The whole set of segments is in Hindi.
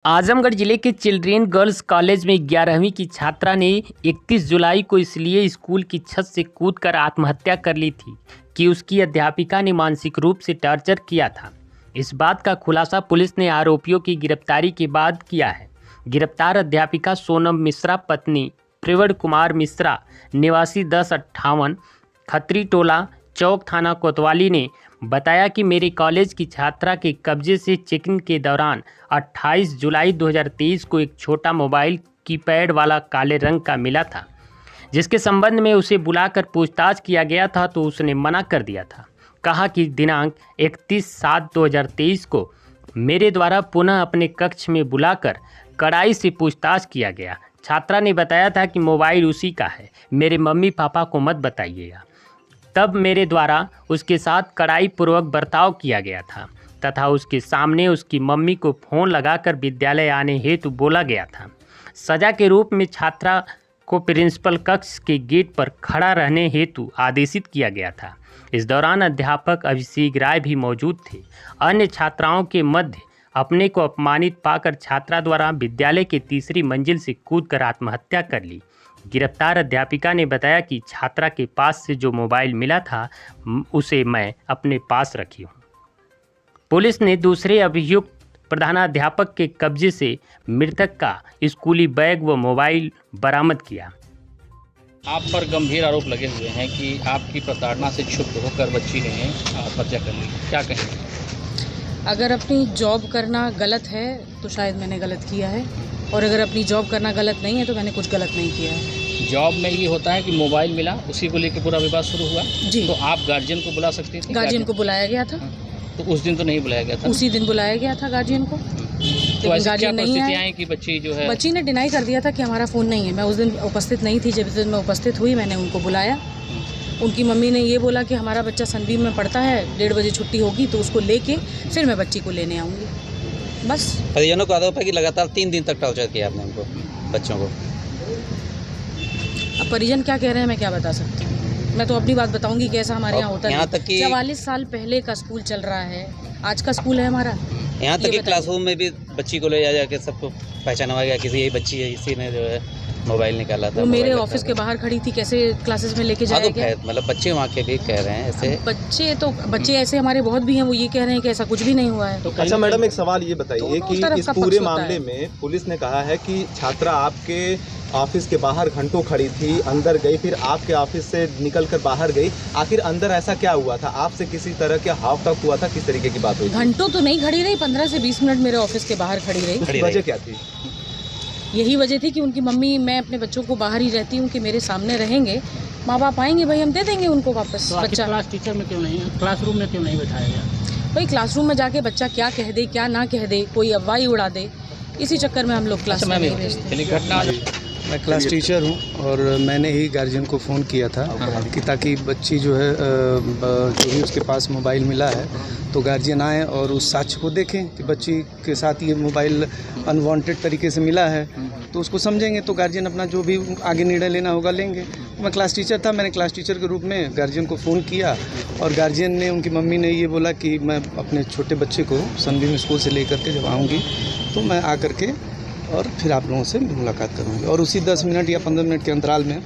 आजमगढ़ जिले के चिल्ड्रेन गर्ल्स कॉलेज में 11वीं की छात्रा ने 31 जुलाई को इसलिए स्कूल की छत से कूदकर आत्महत्या कर ली थी कि उसकी अध्यापिका ने मानसिक रूप से टॉर्चर किया था। इस बात का खुलासा पुलिस ने आरोपियों की गिरफ्तारी के बाद किया है। गिरफ्तार अध्यापिका सोनम मिश्रा पत्नी प्रवीण कुमार मिश्रा निवासी 1058 खत्री टोला चौक थाना कोतवाली ने बताया कि मेरे कॉलेज की छात्रा के कब्जे से चेकिंग के दौरान 28 जुलाई 2023 को एक छोटा मोबाइल कीपैड वाला काले रंग का मिला था, जिसके संबंध में उसे बुलाकर पूछताछ किया गया था तो उसने मना कर दिया था। कहा कि दिनांक 31/7/2023 को मेरे द्वारा पुनः अपने कक्ष में बुलाकर कड़ाई से पूछताछ किया गया। छात्रा ने बताया था कि मोबाइल उसी का है, मेरे मम्मी पापा को मत बताइएगा। तब मेरे द्वारा उसके साथ कड़ाई पूर्वक बर्ताव किया गया था तथा उसके सामने उसकी मम्मी को फ़ोन लगाकर विद्यालय आने हेतु बोला गया था। सजा के रूप में छात्रा को प्रिंसिपल कक्ष के गेट पर खड़ा रहने हेतु आदेशित किया गया था। इस दौरान अध्यापक अभिषेक राय भी मौजूद थे। अन्य छात्राओं के मध्य अपने को अपमानित पाकर छात्रा द्वारा विद्यालय के तीसरी मंजिल से कूदकर आत्महत्या कर ली। गिरफ्तार अध्यापिका ने बताया कि छात्रा के पास से जो मोबाइल मिला था उसे मैं अपने पास रखी हूँ। पुलिस ने दूसरे अभियुक्त प्रधानाध्यापक के कब्जे से मृतक का स्कूली बैग व मोबाइल बरामद किया। आप पर गंभीर आरोप लगे हुए हैं कि आपकी प्रताड़ना से क्षुब्ध होकर बच्ची ने आत्महत्या कर ली, क्या कहेंगे? अगर अपनी जॉब करना गलत है तो शायद मैंने गलत किया है, और अगर अपनी जॉब करना गलत नहीं है तो मैंने कुछ गलत नहीं किया है। जॉब में ये होता है कि मोबाइल मिला, उसी को लेकर पूरा विवाद शुरू हुआ जी। तो आप गार्जियन को बुला सकती थी? गार्जियन को बुलाया गया था। तो उस दिन तो नहीं बुलाया गया था? उसी दिन बुलाया गया था गार्जियन को। तो ऐसी क्या परिस्थितियाँ हैं कि बच्ची जो है? बच्ची ने डिनाई कर दिया था कि हमारा फ़ोन नहीं है। मैं उस दिन उपस्थित नहीं थी। जब दिन मैं उपस्थित हुई मैंने उनको बुलाया। उनकी मम्मी ने ये बोला कि हमारा बच्चा सनबीम में पढ़ता है, 1:30 बजे छुट्टी होगी तो उसको लेके फिर मैं बच्ची को लेने आऊँगी। बस परिजनों का आरोप है कि लगातार 3 दिन तक टॉर्चर किया आपने उनको, बच्चों को। अब परिजन क्या कह रहे हैं मैं क्या बता सकती हूँ। मैं तो अपनी बात बताऊंगी कैसा हमारे यहाँ होता है। यहाँ तक कि 44 साल पहले का स्कूल चल रहा है, आज का स्कूल है हमारा। यहाँ तक कि क्लासरूम में भी बच्ची को ले जा के सबको पहचाना गया किसी यही बच्ची है, इसी ने जो है मोबाइल निकाला था। वो मेरे ऑफिस के बाहर खड़ी थी, कैसे क्लासेस में लेके जाया गया? मतलब बच्चे वहाँ के भी कह रहे हैं ऐसे। बच्चे ऐसे हमारे बहुत भी हैं, वो ये कह रहे हैं कि ऐसा कुछ भी नहीं हुआ है। तो अच्छा मैडम, एक सवाल ये बताइए कि इस पूरे मामले में पुलिस ने कहा है कि छात्रा आपके ऑफिस के बाहर घंटों खड़ी थी, अंदर गई, फिर आपके ऑफिस से निकलकर बाहर गई। आखिर अंदर ऐसा क्या हुआ था? आपसे किसी तरह के हाव तक हुआ था? किस तरीके की बात हुई? घंटों तो नहीं खड़ी रही, 15 से 20 मिनट मेरे ऑफिस के बाहर खड़ी रही। वजह क्या थी? यही वजह थी कि उनकी मम्मी, मैं अपने बच्चों को बाहर ही रहती हूँ कि मेरे सामने रहेंगे, माँ बाप आएंगे भाई हम दे देंगे उनको वापस। तो बच्चा क्लास टीचर में क्यों नहीं, क्लासरूम में क्यों नहीं बैठाया गया? भाई क्लासरूम में जाके बच्चा क्या कह दे क्या ना कह दे, कोई अफवाही उड़ा दे, इसी चक्कर में हम लोग क्लास में नहीं भेजते। घटना मैं क्लास टीचर हूँ और मैंने ही गार्जियन को फ़ोन किया था कि ताकि बच्ची जो है जो भी उसके पास मोबाइल मिला है तो गार्जियन आए और उस साक्ष्य को देखें कि बच्ची के साथ ये मोबाइल अनवांटेड तरीके से मिला है, तो उसको समझेंगे तो गार्जियन अपना जो भी आगे निर्णय लेना होगा लेंगे। मैं क्लास टीचर था, मैंने क्लास टीचर के रूप में गार्जियन को फ़ोन किया और गार्जियन ने, उनकी मम्मी ने ये बोला कि मैं अपने छोटे बच्चे को सनबीम स्कूल से लेकर के जब आऊँगी तो मैं आ करके और फिर आप लोगों से मुलाकात करूँगी। और उसी 10 मिनट या 15 मिनट के अंतराल में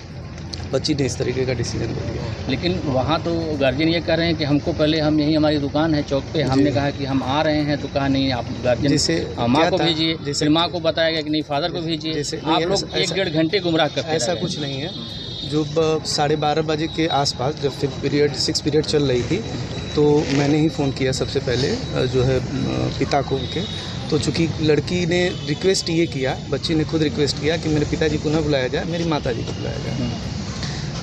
बच्ची ने इस तरीके का डिसीजन लिया। लेकिन वहाँ तो गार्जियन ये कह रहे हैं कि हमको पहले, हम यही हमारी दुकान है चौक पे, हमने कहा कि हम आ रहे हैं तो कहा नहीं आप गार्जियन माँ को भेजिए, फिर माँ को बताया गया कि नहीं फादर को भेजिए। आप लोग 1-1.5 घंटे गुमराह करते हैं। ऐसा कुछ नहीं है। जो 12:30 बजे के आसपास जब 6 पीरियड चल रही थी तो मैंने ही फ़ोन किया सबसे पहले जो है पिता को उनके। तो चूँकि लड़की ने रिक्वेस्ट ये किया, बच्ची ने खुद रिक्वेस्ट किया कि मेरे पिताजी पुनः बुलाया जाए, मेरी माताजी को बुलाया जाए,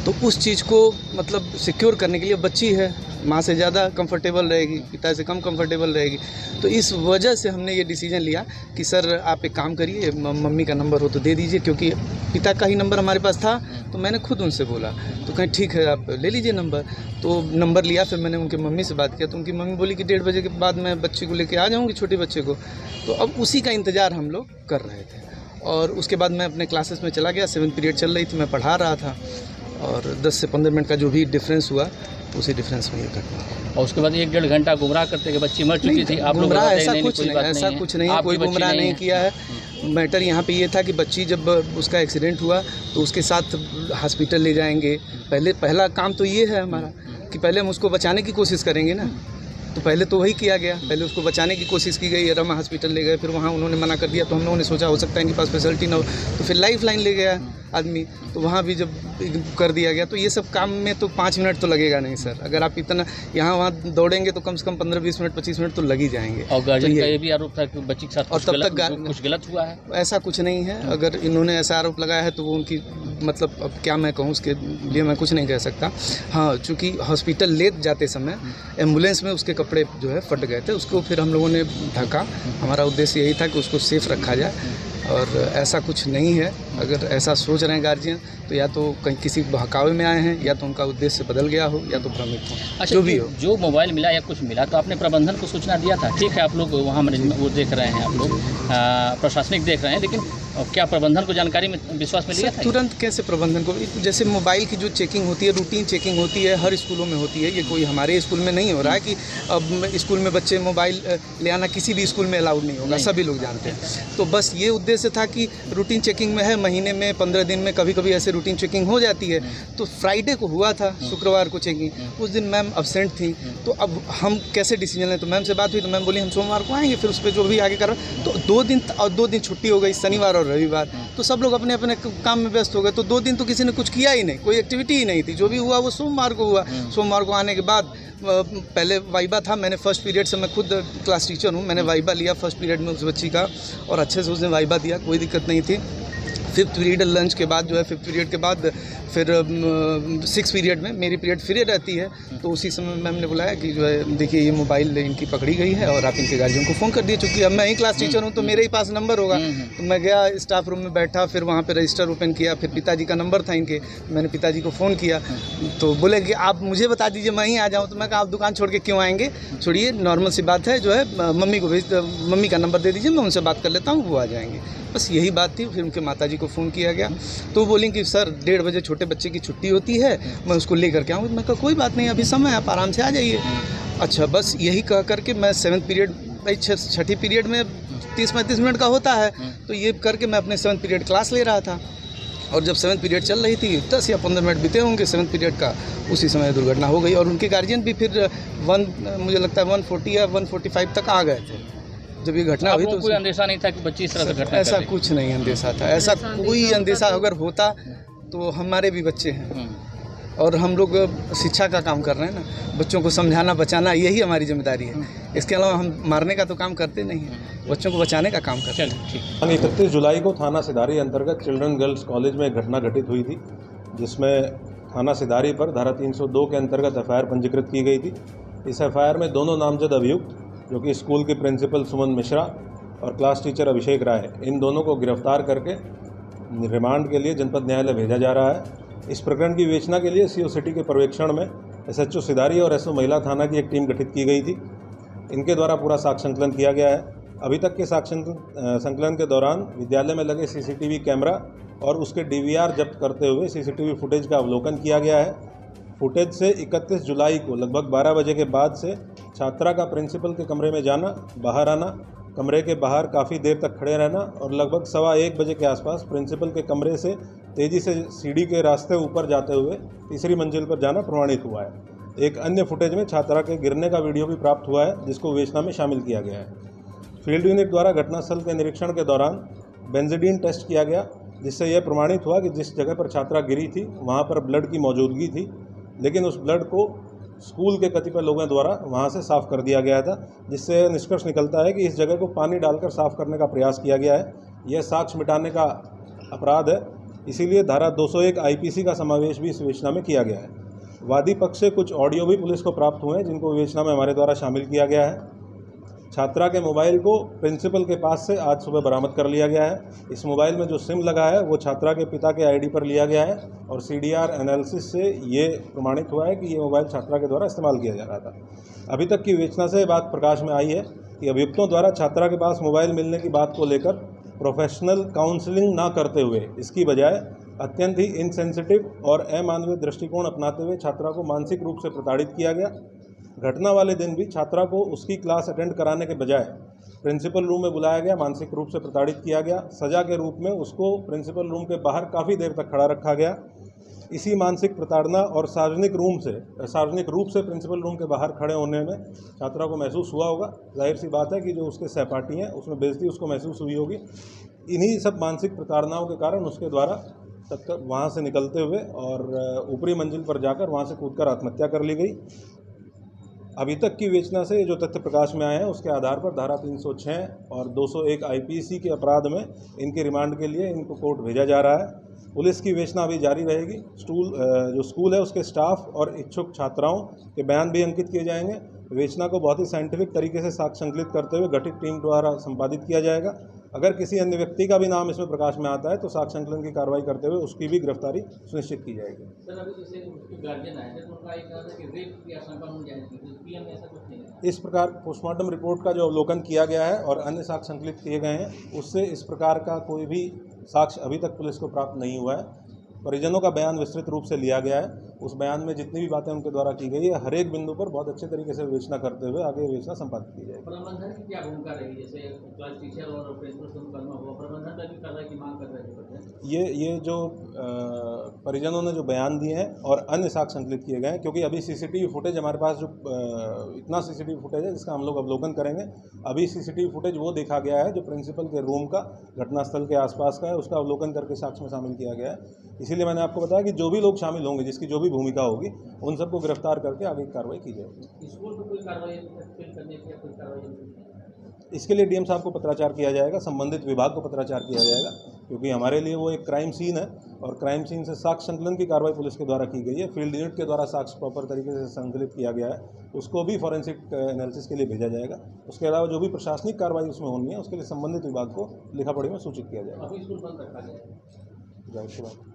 तो उस चीज़ को मतलब सिक्योर करने के लिए, बच्ची है माँ से ज़्यादा कंफर्टेबल रहेगी, पिता से कम कंफर्टेबल रहेगी, तो इस वजह से हमने ये डिसीजन लिया कि सर आप एक काम करिए, मम्मी का नंबर हो तो दे दीजिए, क्योंकि पिता का ही नंबर हमारे पास था। तो मैंने खुद उनसे बोला तो कहीं ठीक है आप ले लीजिए नंबर। तो नंबर लिया, फिर मैंने उनकी मम्मी से बात किया तो उनकी मम्मी बोली कि 1:30 बजे के बाद मैं बच्चे को लेके आ जाऊँगी, छोटे बच्चे को। तो अब उसी का इंतज़ार हम लोग कर रहे थे और उसके बाद मैं अपने क्लासेस में चला गया। 7th पीरियड चल रही थी, मैं पढ़ा रहा था और 10 से 15 मिनट का जो भी डिफरेंस हुआ उसी डिफरेंस में ये घटना। और उसके बाद 1-1.5 घंटा गुमराह करते कि बच्ची मर चुकी थी, आप लोग गुमराह बताते ऐसा नहीं, कुछ कोई नहीं, बात ऐसा नहीं है। कुछ नहीं, आपकी कोई बच्ची गुमराह नहीं है। किया है। मैटर यहाँ पे ये था कि बच्ची जब उसका एक्सीडेंट हुआ तो उसके साथ हॉस्पिटल ले जाएंगे। पहला काम तो ये है हमारा कि पहले हम उसको बचाने की कोशिश करेंगे ना, तो पहले तो वही किया गया, पहले उसको बचाने की कोशिश की गई। रमा हॉस्पिटल ले गए, फिर वहाँ उन्होंने मना कर दिया, तो हम लोगों ने सोचा हो सकता है इनके पास फैसिलिटी ना हो, तो फिर लाइफ लाइन ले गया आदमी, तो वहाँ भी जब कर दिया गया। तो ये सब काम में तो 5 मिनट तो लगेगा नहीं सर, अगर आप इतना यहाँ वहाँ दौड़ेंगे तो कम से कम 15-20 मिनट 25 मिनट तो लग ही जाएंगे। और गार्जियन तो का ये भी आरोप था कि बच्ची के साथ और तब तक कुछ गलत हुआ है। ऐसा कुछ नहीं है, अगर इन्होंने ऐसा आरोप लगाया है तो वो उनकी मतलब अब क्या मैं कहूँ, उसके लिए मैं कुछ नहीं कह सकता। हाँ, चूँकि हॉस्पिटल ले जाते समय एम्बुलेंस में उसके कपड़े जो है फट गए थे, उसको फिर हम लोगों ने ढका। हमारा उद्देश्य यही था कि उसको सेफ रखा जाए, और ऐसा कुछ नहीं है। अगर ऐसा सोच रहे हैं गार्जियन तो या तो कहीं किसी बहकावे में आए हैं, या तो उनका उद्देश्य बदल गया हो, या तो भ्रमित हो। अच्छा, जो भी हो, जो मोबाइल मिला या कुछ मिला तो आपने प्रबंधन को सूचना दिया था? ठीक है, आप लोग वहाँ मैनेजमेंट वो देख रहे हैं, आप लोग प्रशासनिक देख रहे हैं, लेकिन क्या प्रबंधन को जानकारी में विश्वास में लिया था? तुरंत कैसे प्रबंधन को, जैसे मोबाइल की जो चेकिंग होती है, रूटीन चेकिंग होती है, हर स्कूलों में होती है। ये कोई हमारे स्कूल में नहीं हो रहा है कि अब स्कूल में बच्चे मोबाइल ले आना किसी भी स्कूल में अलाउड नहीं होगा, सभी लोग जानते हैं। तो बस ये उद्देश्य था कि रूटीन चेकिंग में है, महीने में 15 दिन में कभी कभी ऐसे रूटीन चेकिंग हो जाती है। तो फ्राइडे को हुआ था, शुक्रवार को चेकिंग, उस दिन मैम अब्सेंट थी। तो अब हम कैसे डिसीजन लें, तो मैम से बात हुई तो मैम बोली हम सोमवार को आएंगे, फिर उस पर जो भी आगे कर। तो 2 दिन छुट्टी हो गई, शनिवार और रविवार, तो सब लोग अपने अपने काम में व्यस्त हो गए। तो 2 दिन तो किसी ने कुछ किया ही नहीं, कोई एक्टिविटी ही नहीं थी। जो भी हुआ वो सोमवार को हुआ। सोमवार को आने के बाद पहले वाइबा था, मैंने फर्स्ट पीरियड से, मैं खुद क्लास टीचर हूँ, मैंने वाइबा लिया फर्स्ट पीरियड में उस बच्ची का, और अच्छे से उसने वाइबा दिया, कोई दिक्कत नहीं थी। 5th पीरियड लंच के बाद जो है, 5th पीरियड के बाद फिर 6th पीरियड में मेरी पीरियड फ्री रहती है, तो उसी समय मैम ने बुलाया कि जो है देखिए ये मोबाइल इनकी पकड़ी गई है और आप इनके गार्जियन को फ़ोन कर दिए। चूँकि अब मैं ही क्लास टीचर हूँ तो मेरे ही पास नंबर होगा, तो मैं गया स्टाफ रूम में बैठा, फिर वहाँ पे रजिस्टर ओपन किया, फिर पिताजी का नंबर था इनके, मैंने पिताजी को फ़ोन किया, तो बोले कि आप मुझे बता दीजिए मैं ही आ जाऊँ। तो मैं कहा आप दुकान छोड़ के क्यों आएँगे, छोड़िए नॉर्मल सी बात है, जो है मम्मी का नंबर दे दीजिए, मैं उनसे बात कर लेता हूँ, वो आ जाएंगे। बस यही बात थी। फिर उनके माताजी को फ़ोन किया गया, तो बोलें कि सर 1:30 बजे छोटे बच्चे की छुट्टी होती है, मैं उसको लेकर के आऊँ। मैं कहा कोई बात नहीं, अभी समय है, आप आराम से आ जाइए। अच्छा, बस यही कह करके मैं 7th पीरियड, भाई 6ठी पीरियड में 30-35 मिनट का होता है, तो ये करके मैं अपने 7th पीरियड क्लास ले रहा था। और जब 7th पीरियड चल रही थी, 10 या 15 मिनट बीते होंगे 7th पीरियड का, उसी समय दुर्घटना हो गई। और उनके गार्जियन भी फिर मुझे लगता है 140 या 145 तक आ गए थे जब ये घटना हुई। तो कोई अंदेशा नहीं था कि बच्ची इस तरह से घटना ऐसा कुछ नहीं अंदेशा था, ऐसा कोई अंदेशा अगर होता तो हमारे भी बच्चे हैं और हम लोग शिक्षा का काम कर रहे हैं ना, बच्चों को समझाना बचाना यही हमारी जिम्मेदारी है। इसके अलावा हम मारने का तो काम करते नहीं हैं, बच्चों को बचाने का काम करते हैं। 31 जुलाई को थाना सिधारी अंतर्गत चिल्ड्रन गर्ल्स कॉलेज में एक घटना घटित हुई थी, जिसमें थाना सिधारी पर धारा 302 के अंतर्गत FIR पंजीकृत की गई थी। इस FIR में दोनों नामजद अभियुक्त, जो कि स्कूल के प्रिंसिपल सुमन मिश्रा और क्लास टीचर अभिषेक राय, इन दोनों को गिरफ्तार करके रिमांड के लिए जनपद न्यायालय भेजा जा रहा है। इस प्रकरण की विवेचना के लिए CO सिटी के पर्यवेक्षण में SHO सिधारी और SO महिला थाना की एक टीम गठित की गई थी। इनके द्वारा पूरा साक्ष्य संकलन किया गया है। अभी तक के साक्ष्य संकलन के दौरान विद्यालय में लगे CCTV कैमरा और उसके DVR जब्त करते हुए CCTV फुटेज का अवलोकन किया गया है। फुटेज से 31 जुलाई को लगभग 12 बजे के बाद से छात्रा का प्रिंसिपल के कमरे में जाना, बाहर आना, कमरे के बाहर काफ़ी देर तक खड़े रहना और लगभग 1:15 बजे के आसपास प्रिंसिपल के कमरे से तेज़ी से सीढ़ी के रास्ते ऊपर जाते हुए तीसरी मंजिल पर जाना प्रमाणित हुआ है। एक अन्य फुटेज में छात्रा के गिरने का वीडियो भी प्राप्त हुआ है, जिसको विवेचना में शामिल किया गया है। फील्ड यूनिट द्वारा घटनास्थल के निरीक्षण के दौरान बेंजीडीन टेस्ट किया गया, जिससे यह प्रमाणित हुआ कि जिस जगह पर छात्रा गिरी थी वहाँ पर ब्लड की मौजूदगी थी, लेकिन उस ब्लड को स्कूल के कतिपय लोगों द्वारा वहाँ से साफ़ कर दिया गया था, जिससे निष्कर्ष निकलता है कि इस जगह को पानी डालकर साफ़ करने का प्रयास किया गया है। यह साक्ष्य मिटाने का अपराध है, इसीलिए धारा 201 IPC का समावेश भी इस विवेचना में किया गया है। वादी पक्ष से कुछ ऑडियो भी पुलिस को प्राप्त हुए हैं, जिनको विवेचना में हमारे द्वारा शामिल किया गया है। छात्रा के मोबाइल को प्रिंसिपल के पास से आज सुबह बरामद कर लिया गया है। इस मोबाइल में जो सिम लगा है वो छात्रा के पिता के ID पर लिया गया है और CDR एनालिसिस से ये प्रमाणित हुआ है कि ये मोबाइल छात्रा के द्वारा इस्तेमाल किया जा रहा था। अभी तक की विवेचना से बात प्रकाश में आई है कि अभियुक्तों द्वारा छात्रा के पास मोबाइल मिलने की बात को लेकर प्रोफेशनल काउंसलिंग ना करते हुए इसकी बजाय अत्यंत ही इनसेंसिटिव और अमानवीय दृष्टिकोण अपनाते हुए छात्रा को मानसिक रूप से प्रताड़ित किया गया। घटना वाले दिन भी छात्रा को उसकी क्लास अटेंड कराने के बजाय प्रिंसिपल रूम में बुलाया गया, मानसिक रूप से प्रताड़ित किया गया। सजा के रूप में उसको प्रिंसिपल रूम के बाहर काफ़ी देर तक खड़ा रखा गया। इसी मानसिक प्रताड़ना और सार्वजनिक रूप से प्रिंसिपल रूम के बाहर खड़े होने में छात्रा को महसूस हुआ होगा। जाहिर सी बात है कि जो उसके सहपाठी हैं उसमें बेइज्जती उसको महसूस हुई होगी। इन्हीं सब मानसिक प्रताड़नाओं के कारण उसके द्वारा तत्काल वहाँ से निकलते हुए और ऊपरी मंजिल पर जाकर वहाँ से कूदकर आत्महत्या कर ली गई। अभी तक की विवेचना से जो तथ्य प्रकाश में आए हैं उसके आधार पर धारा 306 और 201 आईपीसी के अपराध में इनके रिमांड के लिए इनको कोर्ट भेजा जा रहा है। पुलिस की विवेचना अभी जारी रहेगी। जो स्कूल है उसके स्टाफ और इच्छुक छात्राओं के बयान भी अंकित किए जाएंगे। विवेचना को बहुत ही साइंटिफिक तरीके से साक्ष्य संकलित करते हुए गठित टीम द्वारा संपादित किया जाएगा। अगर किसी अन्य व्यक्ति का भी नाम इसमें प्रकाश में आता है तो साक्ष्य संकलन की कार्रवाई करते हुए उसकी भी गिरफ्तारी सुनिश्चित की जाएगी। सर, अभी जैसे उसके गार्जियन आए थे तो उनका एक कहा था कि रेप की आशंका हो जाएगी, पीएम में ऐसा कुछ नहीं है। इस प्रकार पोस्टमार्टम रिपोर्ट का जो अवलोकन किया गया है और अन्य साक्ष्य संकलित किए गए हैं उससे इस प्रकार का कोई भी साक्ष्य अभी तक पुलिस को प्राप्त नहीं हुआ है। परिजनों का बयान विस्तृत रूप से लिया गया है। उस बयान में जितनी भी बातें उनके द्वारा की गई है हर एक बिंदु पर बहुत अच्छे तरीके से विवेचना करते हुए आगे विवेचना संपादित की जाएगी। प्रबंधन की क्या भूमिका रहेगी? जैसे क्लास टीचर और प्रिंसिपल से मुकदमा हुआ, प्रबंधन का भी कार्रवाई की मांग कर रहे हैं। ये जो परिजनों ने जो बयान दिए हैं और अन्य साक्ष्य संकलित किए गए हैं, क्योंकि अभी सीसीटीवी फुटेज हमारे पास जो इतना सीसीटीवी फुटेज है जिसका हम लोग अवलोकन करेंगे। अभी सीसीटीवी फुटेज वो देखा गया है जो प्रिंसिपल के रूम का घटनास्थल के आसपास का है, उसका अवलोकन करके साक्ष्य में शामिल किया गया है। इसीलिए मैंने आपको बताया कि जो भी लोग शामिल होंगे, जिसकी जो भी भूमिका होगी, उन सबको गिरफ्तार करके आगे की कार्रवाई की जाएगी। स्कूल पर कोई कार्रवाई करने की कोई कार्रवाई? इसके लिए डीएम साहब को पत्राचार किया जाएगा, संबंधित विभाग को पत्राचार किया जाएगा, क्योंकि हमारे लिए वो एक क्राइम सीन है और क्राइम सीन से साक्ष्य संकलन की कार्रवाई पुलिस के द्वारा की गई है। फील्ड यूनिट के द्वारा साक्ष्य प्रॉपर तरीके से संकलित किया गया है, उसको भी फॉरेंसिक एनालिसिस के लिए भेजा जाएगा। उसके अलावा जो भी प्रशासनिक कार्रवाई उसमें होनी है उसके लिए संबंधित विभाग को लिखा पढ़ी में सूचित किया जाएगा। अभी स्कूल बंद रखा जाएगा। जाहिर सी बात।